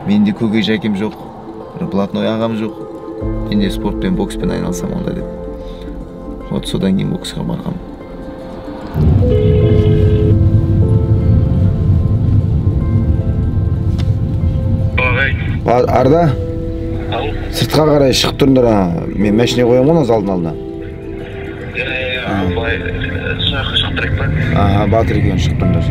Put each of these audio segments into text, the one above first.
Менде көкей жакем жоқ, блатной ағам жоқ. Менде спортпен, бокспен айналсам онда деп. Вот содан кейін боксқа барғам. Арда? Сыртқа қарай шығып тұрыңдар, мен машине қоямын ғой залдың алдына. Былай шығып тұрайық па? Батыр екен шығып тұрыңдар.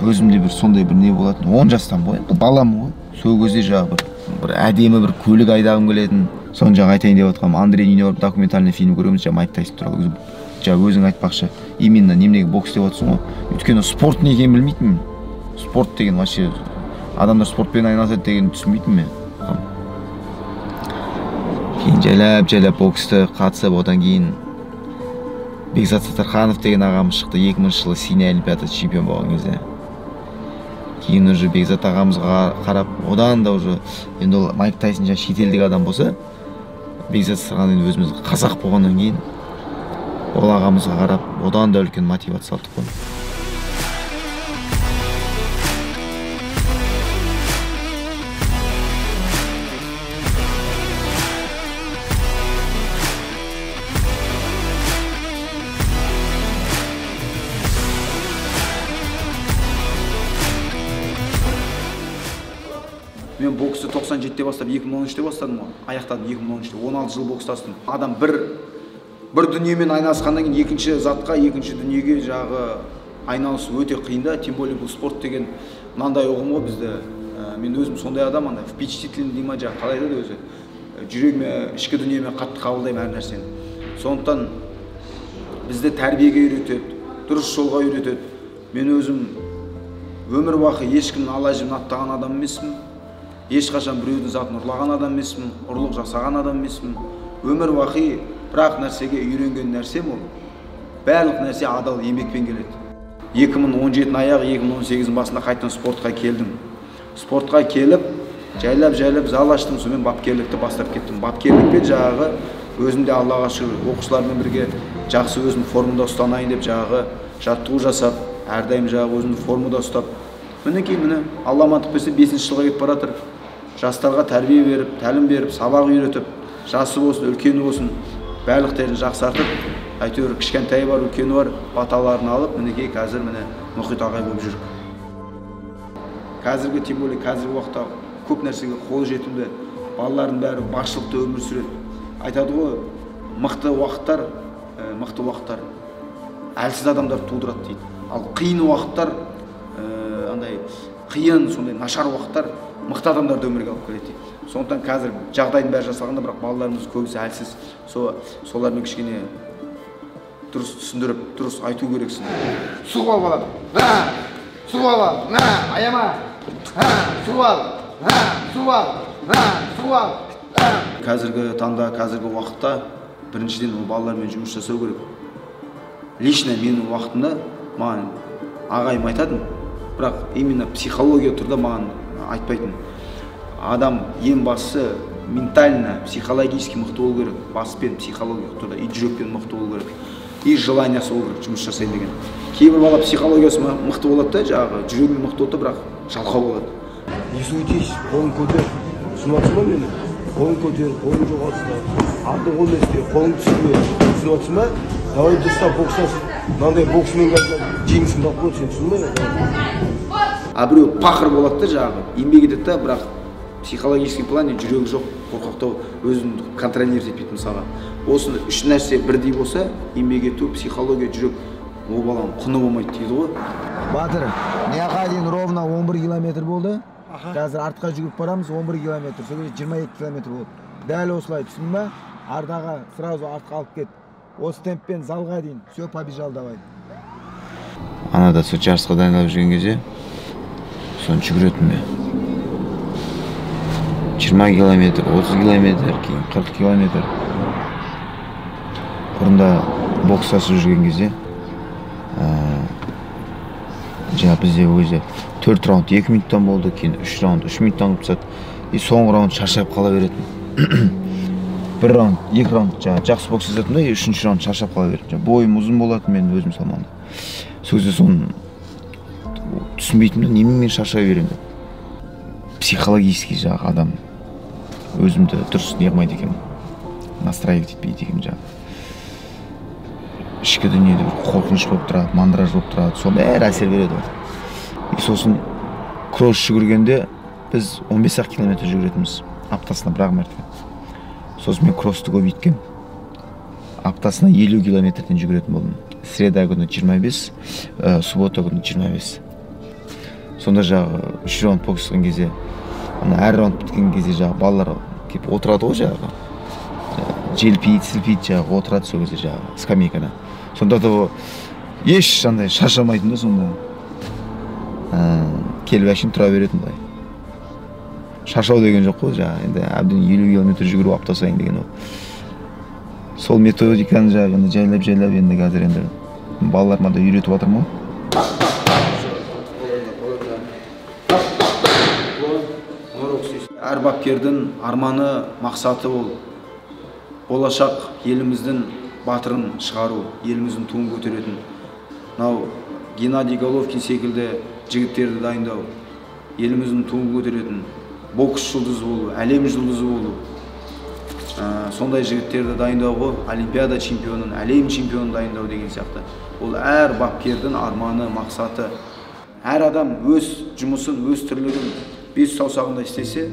Өзімде бір сондай бір не болатын, 10 жастан ғой, балам ғой. Сол кезде жағы бір әдемі бір көлік айдағым келетін. Соны жаңа айтайын деп отқам, Андрей Нинер документальный фильм көреміз, жаңа Майк Тайсон туралы. Жаңа өзің айтпақшы, именно немнеге бокс деп отырсың ғой. Өйткені спорт не екенін білмейтінмін. Спорт деген вообще адамдар спортпен айналысады дегенді түсінбейтінмін мен. Кейін жайлап боксты қатысып, одан кейін Бекзат Саттарханов деген ағамыз шықты 2000 жылы Сидней олимпиадасы чемпион болған кезде. Кейін уже Бекзат ағамызға қарап, одан да уже енді ол Майк Тайсон жаңа шетелдік адам болса, Бекзат Саттарханов өзіміз қазақ болғаннан кейін ол ағамызға қарап, одан да үлкен мотивация алдық қой. Мен боксты 97-те бастап 2013-те бастадым ғой. Аяқтадым 2013-те. 16 жыл бокстастым. Адам бір дүниемен айналысқаннан кейін екінші затқа, екінші дүниеге жағы айналысу өте қиын да. Тем более бұл спорт деген мынандай ұғым ғой бізде. Мен өзім сондай адам, андай впечатлительный дейма жағы қалай да өзі. Жүрегіме, ішкі дүниеме қатты қабылдаймын әр нәрсені. Сондықтан бізді тәрбиеге үйретеді, дұрыс жолға үйретеді. Мен өзім өмір бақи ешкімнің ала-жібін аттаған адам емеспін. Ешқашан біреудің затын ұрлаған адам емеспін, ұрлық жасаған адам емеспін. Өмір бақи бірақ нәрсеге үйренген нәрсем ол. Барлық нәрсе адал еңбекпен келеді. 2017 аяғы 2018 басында қайтадан спортқа келдім. Спортқа келіп, жайлап зал аштым, сонымен бапкерлікті бастап кеттім. Бапкерлікпен жағы өзімде Аллаға шүкір оқушылармен бірге жақсы өзім формада ұстанайын деп жағы жаттығу жасап, әрдайым жағы өзімді формада ұстап. Мінекей Алла амандық берсе 5-ші жылға кетіп баратыр. Жастарға тәрбие беріп, тәлім беріп, сабақ үйретіп, жасы болсын, үлкені болсын, барлықтерін жақсартып, әйтеуір кішкентайы бар, үлкені бар, баталарын алып, мінекей қазір Мұхит ағай болып жүрік. Қазіргі, тем более қазіргі уақытта көп нәрсеге қол жетімді, балалардың бәрі басшылықта өмір сүреді. Айтады ғой, мықты уақыттар әлсіз адамдар тудырады дейді. Ал қиын уақыттар, қиын, сондай нашар уақыттар мықты адамдарды өмірге алып келеді дейді. Сондықтан қазір жағдайдың бәрі жасағанда, бірақ балаларымыз көбісі әлсіз. Солармен кішкене дұрыс түсіндіріп, дұрыс айту керексің. Су ал балам, су ал, аяма, су ал. Қазіргі таңда, қазіргі уақытта біріншіден балалармен жұмыс жасау керек. Лично менің уақытымда маған ағайым айтатын, бірақ именно психология тұрда маған айтпайтын. Адам ең бастысы ментально, психологически мықты болу керек. Баспен, психология тұрда, и жүрекпен мықты болу керек. И желаниясы болу керек, жұмыс жасайын деген. Кейбір бала психологиясы мықты болады да, жағы жүрегімен мықты болады, бірақ жалқау болады. Не суетись, қолын көтер. Түсініп ма мені? Қолын көтер, қолын жоғалтсын. Артың қол есте, қолың түсірме. Түсініп ма? Давай дұрыстап бокстасын. Мынандай боксмен жеңісімді алып қой, сен түсінбей ме? Біреу пақыр болады да жағы, еңбек етеді да, бірақ психологический плане жүрегі жоқ, қорқақтау, өзін контролировать етпейді мысалға. Осы үш нәрсе бірдей болса, еңбек ету, психология, жүрек, ол баланың құны болмайды дейді ғой. Батыр, неға дейін ровно 11 километр болды. Қазір артқа жүгіріп барамыз 11 километр, сол кезде 22 километр болды. Дәл осылай түсін бе? Ардаға сразу артқа алып кет. Осы темппен залға дейін, все, побежал давай. Анада сол жарысқа дайындалып жүрген кезде соны жүгіретін бе? 20 километр, 30 километр, кейін 40 километр. Бұрында бокстасып жүрген кезде Bizde o кезде 4 раунд 2 минуттан болды, кейін 3 раунд 3 минуттан қылып тастады. Соңғы раунд шаршап қала беретін. 1 раунд, 2 раунд жақсы бокс жасадым да, 3-ші раунд шаршап қала бердім. Бойым ұзын болатын, мен өзім салмағанда. Сол кезде соны түсінбейтім да, немен мен шаршай беремін деп. Психологически адам өзімді дұрыс не қылмайды екенмін. Настраивать етпейді екенмін ішкі дүниеде бір қорқыныш болып тұрады, мандраж болып тұрады, сол бәрі әсер береді. Сосын кросс жүгіргенде біз 15 километр жүгіретінбіз, аптасына бір-ақ мәрте. Сосын мен кроссты көбейткем. Аптасына 50 километрден жүгіретін болдым. Среда күні 25, суббота күні 25. Сонда 3 раунд боксқан кезде, әр раунд біткен кезде балалар келіп отырады ғой желпейді, сілпейді отырады сол кезде скамейкада. Сонда да еш жандай шаршамайтын да, сонда келіп әшін тұра беретін бай. Шаршау деген жоқ қой, енді әбден 50 километр жүгіру апта сайын деген ол. Сол методиканы жайлап енді қазір енді балаларыма да үйретіп жатырмын ғой. Әр бапкердің арманы, мақсаты ол болашақ еліміздің батырын шығару, еліміздің туын көтеретін. Геннадий Головкин секілді жігіттерді дайындау, еліміздің туын көтеретін, бокс жұлдызы болу, әлем жұлдызы болу. Сондай жігіттерді дайындау ғой, олимпиада чемпионын, әлем чемпионын дайындау деген сияқты. Ол әр бапкердің арманы, мақсаты. Әр адам өз жұмысын, өз тірлігін бес саусағында істесе,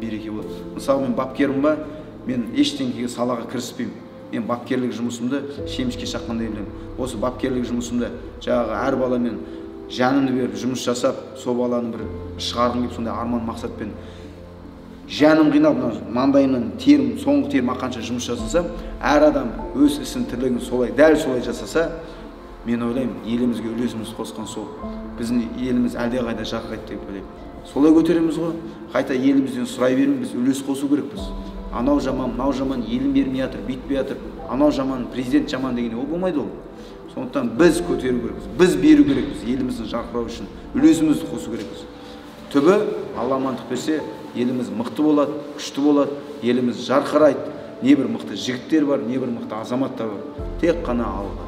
береке болады. Мысалы, мен бапкерім ба, мен ештеңеге салаға кіріспеймін. Мен бапкерлік жұмысымды шемішке шаққандай білемін. Осы бапкерлік жұмысымды әр баламен жанымды беріп жұмыс жасап, сол баланы бір шығарғым келіп, сондай арман мақсатпен жаным қиналып, маңдайымнан терім, соңғы терім аққанша жұмыс жасасам, әр адам өз ісін, тірлігін солай, дәл солай жасаса, мен ойлаймын, елімізге үлесіміз қосқан сол. Біздің еліміз әлдеқайда жақсарады деп ойлаймын. Солай көтереміз ғой, қайта елімізден сұрай бермей, біз үлес қосу керекпіз. Анау жаман, мынау жаман, елін бермей жатыр, бүйтпей жатыр, анау жаман, президент жаман деген ол болмайды ол. Сондықтан біз көтеру керекпіз, біз беру керекпіз, еліміздің жарқырауы үшін үлесімізді қосу керекпіз. Түбі, Алла амандық берсе, еліміз мықты болады, күшті болады, еліміз жарқырайды. Не бір мықты жігіттер бар, не бір мықты азаматтар бар. Тек қана алға.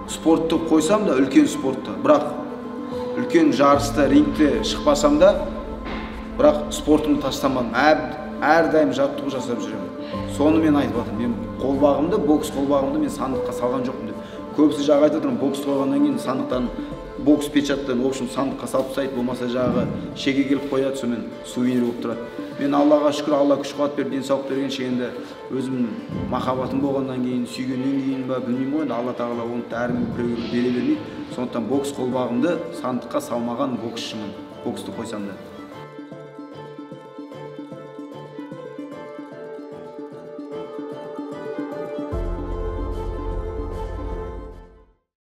Спортты қойсам да, үлкен спортты, бірақ үлкен жарыста, рингте шықпасам да, бірақ спортымды тастамадым. Әрдайым жаттығу жасап жүремін. Соны мен айтып жатырмын. Мен қолбағымды, бокс қолбағымды мен сандыққа салған жоқпын деп. Көбісі айтып жатырмын, бокс қойғаннан кейін сандықтан, бокс печаттан, в общем, сандыққа салып тастайды, болмаса шеге келіп қояды, сонымен сувенир болып тұрады. Мен Аллаға шүкір, Алла күш қуат беріп, денсаулық берген шегенде өзім махаббатым болғаннан кейін, сүйгеннен кейін ба, білмеймін ғой, Алла тағала оны әркімге біреуге бере бермейді. Сондықтан бокс қолбағымды сандыққа салмаған боксшымын, боксты қойсам да.